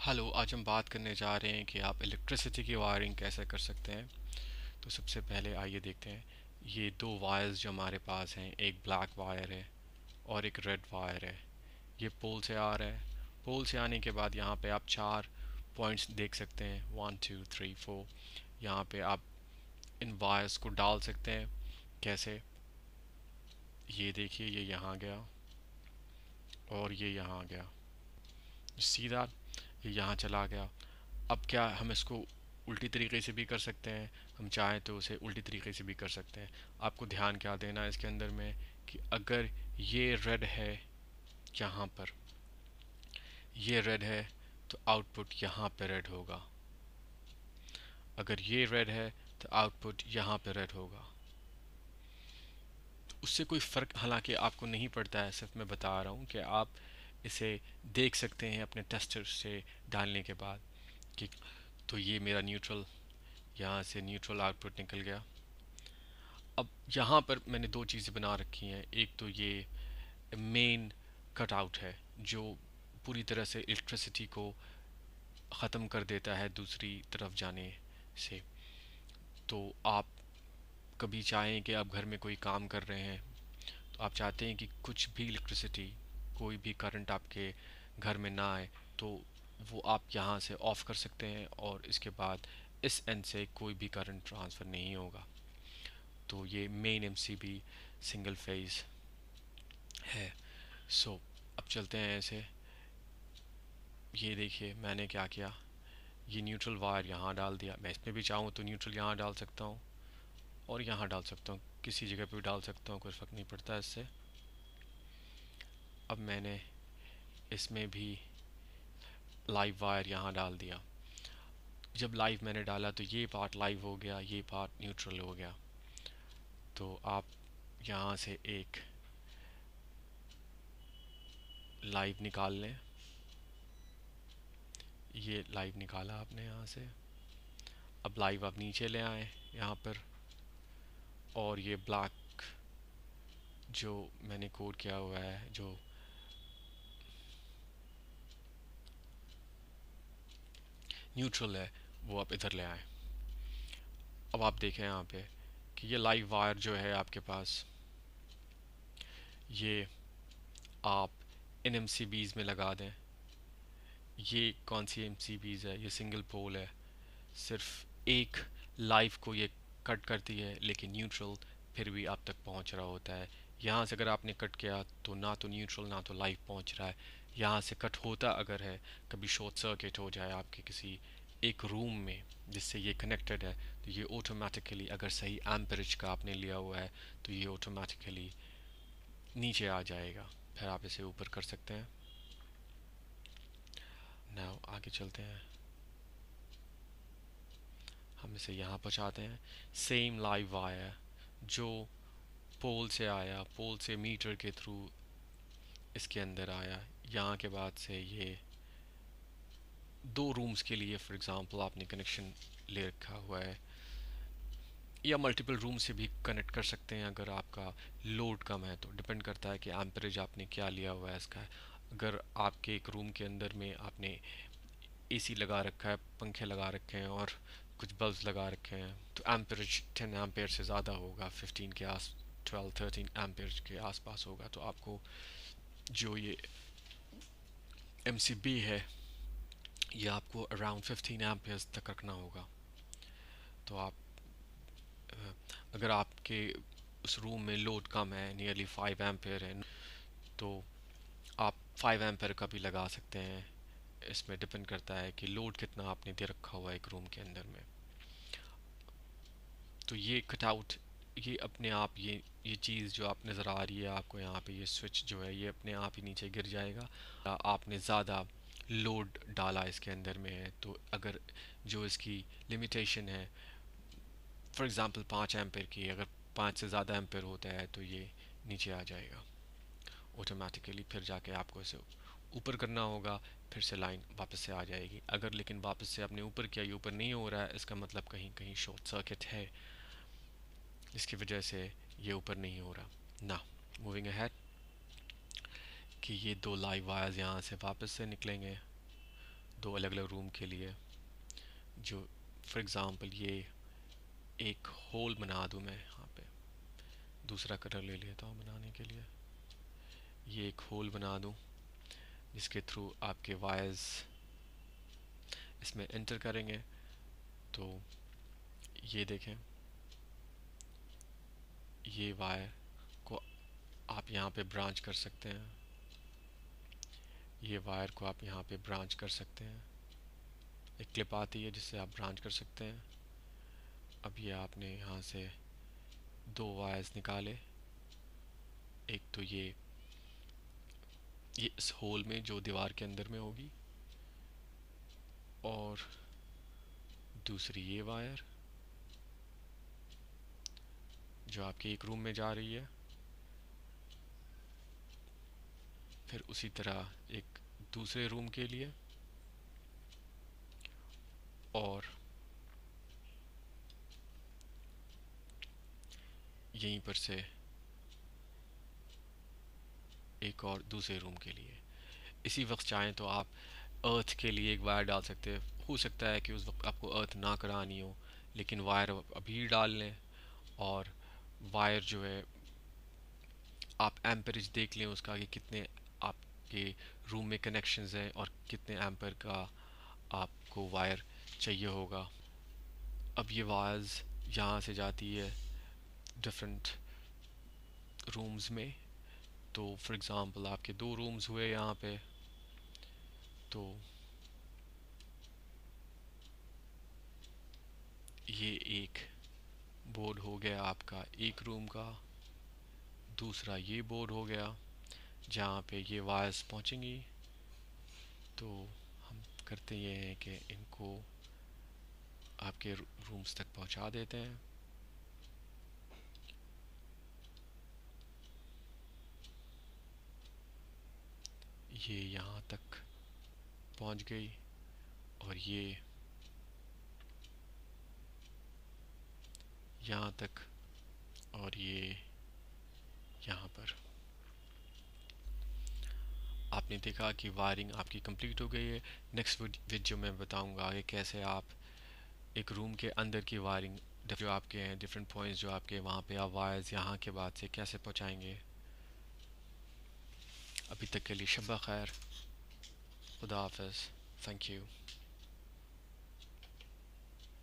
Hello, आज हम बात करने जा रहे हैं कि आप इलेक्ट्रिसिटी की वायरिंग कैसे कर सकते हैं। तो सबसे पहले आइए देखते हैं। ये दो वायर्स जो हमारे पास हैं, एक ब्लैक वायर है और एक रेड वायर है। ये पोल से आ रहा है। पोल से आने के बाद यहाँ पे आप चार पॉइंट्स देख सकते हैं, 1 2 3 4। यहाँ पे आप इन वायर्स को डाल सकते हैं। कैसे? ये देखिए, ये यहाँ गया और ये यहाँ गया। सीधा ये यहाँ चला गया। अब क्या हम इसको उल्टी तरीके से भी कर सकते हैं? हम चाहें तो उसे उल्टी तरीके से भी कर सकते हैं। आपको ध्यान क्या देना है इसके अंदर में कि अगर ये रेड है यहाँ पर, ये रेड है, तो आउटपुट यहाँ पे रेड होगा। अगर ये रेड है तो आउटपुट यहाँ पे रेड होगा। तो उससे कोई फ़र्क हालांकि आपको नहीं पड़ता है, सिर्फ मैं बता रहा हूँ कि आप इसे देख सकते हैं अपने टेस्टर से डालने के बाद कि तो ये मेरा न्यूट्रल, यहाँ से न्यूट्रल आउटपुट निकल गया। अब यहाँ पर मैंने दो चीज़ें बना रखी हैं। एक तो ये मेन कट आउट है जो पूरी तरह से इलेक्ट्रिसिटी को ख़त्म कर देता है दूसरी तरफ जाने से। तो आप कभी चाहें कि आप घर में कोई काम कर रहे हैं, तो आप चाहते हैं कि कुछ भी इलेक्ट्रिसिटी, कोई भी करंट आपके घर में ना आए, तो वो आप यहाँ से ऑफ़ कर सकते हैं और इसके बाद इस एंड से कोई भी करंट ट्रांसफ़र नहीं होगा। तो ये मेन एमसीबी सिंगल फेज है। अब चलते हैं ऐसे। ये देखिए मैंने क्या किया, ये न्यूट्रल वायर यहाँ डाल दिया। मैं इसमें भी चाहूँ तो न्यूट्रल यहाँ डाल सकता हूँ और यहाँ डाल सकता हूँ, किसी जगह पे भी डाल सकता हूँ, कोई फ़र्क नहीं पड़ता इससे। अब मैंने इसमें भी लाइव वायर यहाँ डाल दिया। जब लाइव मैंने डाला तो ये पार्ट लाइव हो गया, ये पार्ट न्यूट्रल हो गया। तो आप यहाँ से एक लाइव निकाल लें। ये लाइव निकाला आपने यहाँ से। अब लाइव आप नीचे ले आए यहाँ पर, और ये ब्लैक जो मैंने कोड किया हुआ है, जो न्यूट्रल है, वो आप इधर ले आए। अब आप देखें यहाँ पे कि ये लाइव वायर जो है आपके पास, ये आप इन एम सी बीज़ में लगा दें। ये कौन सी एम सी बीज़ है? ये सिंगल पोल है। सिर्फ एक लाइव को ये कट करती है, लेकिन न्यूट्रल फिर भी आप तक पहुंच रहा होता है। यहाँ से अगर आपने कट किया तो ना तो न्यूट्रल ना तो लाइव पहुंच रहा है। यहाँ से कट होता अगर है, कभी शॉर्ट सर्किट हो जाए आपके किसी एक रूम में जिससे ये कनेक्टेड है, तो ये ऑटोमेटिकली, अगर सही एम्परेज का आपने लिया हुआ है, तो ये ऑटोमेटिकली नीचे आ जाएगा। फिर आप इसे ऊपर कर सकते हैं। नाउ आगे चलते हैं। हम इसे यहाँ पहुँचाते हैं। सेम लाइव वायर जो पोल से आया, पोल से मीटर के थ्रू इसके अंदर आया। यहाँ के बाद से ये दो रूम्स के लिए फॉर एग्ज़ाम्पल आपने कनेक्शन ले रखा हुआ है, या मल्टीपल रूम से भी कनेक्ट कर सकते हैं अगर आपका लोड कम है। तो डिपेंड करता है कि एम्परेज आपने क्या लिया हुआ है इसका। अगर आपके एक रूम के अंदर में आपने एसी लगा रखा है, पंखे लगा रखे हैं और कुछ बल्ब लगा रखे हैं, तो एम्परेज 10 एम्पेयर से ज़्यादा होगा, 15 के आस 12 13 एम्पेयर के आसपास होगा। तो आपको जो ये एम है, ये आपको अराउंड 15 एम्पेयर तक रखना होगा। तो आप अगर आपके उस रूम में लोड कम है, नियरली 5 एम्पेयर है, तो आप 5 एम्पेयर का भी लगा सकते हैं। इसमें डिपेंड करता है कि लोड कितना आपने दे रखा हुआ है एक रूम के अंदर में। तो ये कटआउट, ये अपने आप, ये चीज़ जो आप नज़र आ रही है आपको यहाँ पे, ये स्विच जो है ये अपने आप ही नीचे गिर जाएगा। आपने ज़्यादा लोड डाला इसके अंदर में है, तो अगर जो इसकी लिमिटेशन है फॉर एग्ज़ाम्पल 5 एम्पेयर की, अगर 5 से ज़्यादा एम्पेयर होता है तो ये नीचे आ जाएगा ऑटोमेटिकली। फिर जाके आपको इसे ऊपर करना होगा, फिर से लाइन वापस से आ जाएगी। अगर लेकिन वापस से आपने ऊपर किया, ये ऊपर नहीं हो रहा है, इसका मतलब कहीं कहीं शॉर्ट सर्किट है, जिसकी वजह से ये ऊपर नहीं हो रहा ना। मूविंग अहेड कि ये दो लाइव वायर्स यहाँ से वापस से निकलेंगे। दो अलग अलग रूम के लिए, जो फॉर एग्ज़ाम्पल ये एक होल बना दूँ मैं यहाँ पे, दूसरा कलर ले लेता हूँ बनाने के लिए। ये एक होल बना दूँ जिसके थ्रू आपके वायर्स इसमें एंटर करेंगे। तो ये देखें, ये वायर को आप यहाँ पे ब्रांच कर सकते हैं, ये वायर को आप यहाँ पे ब्रांच कर सकते हैं। एक क्लिप आती है जिससे आप ब्रांच कर सकते हैं। अब ये आपने यहाँ से दो वायर्स निकाले, एक तो ये इस होल में जो दीवार के अंदर में होगी, और दूसरी ये वायर जो आपके एक रूम में जा रही है। फिर उसी तरह एक दूसरे रूम के लिए, और यहीं पर से एक और दूसरे रूम के लिए। इसी वक्त चाहें तो आप अर्थ के लिए एक वायर डाल सकते हैं। हो सकता है कि उस वक्त आपको अर्थ ना करानी हो, लेकिन वायर अभी डाल लें। और वायर जो है, आप एम्परेज देख लें उसका कि कितने आपके रूम में कनेक्शंस हैं और कितने एम्पर का आपको वायर चाहिए होगा। अब ये वायर्स यहाँ से जाती है डिफरेंट रूम्स में। तो फॉर एग्ज़ाम्पल आपके दो रूम्स हुए यहाँ पे, तो ये एक बोर्ड हो गया आपका एक रूम का, दूसरा ये बोर्ड हो गया जहाँ पे ये वायर्स पहुँचेंगी। तो हम करते ये हैं कि इनको आपके रूम्स तक पहुँचा देते हैं। ये यहाँ तक पहुँच गई, और ये यहाँ तक, और ये यहाँ पर। आपने देखा कि वायरिंग आपकी कंप्लीट हो गई है। नेक्स्ट वीडियो में बताऊंगा आगे कैसे आप एक रूम के अंदर की वायरिंग, जो आपके हैं डिफरेंट पॉइंट्स जो आपके वहाँ पे, आप वायर्स यहाँ के बाद से कैसे पहुँचाएंगे। अभी तक के लिए शब्बा खैर, खुदा हाफिज़, थैंक यू।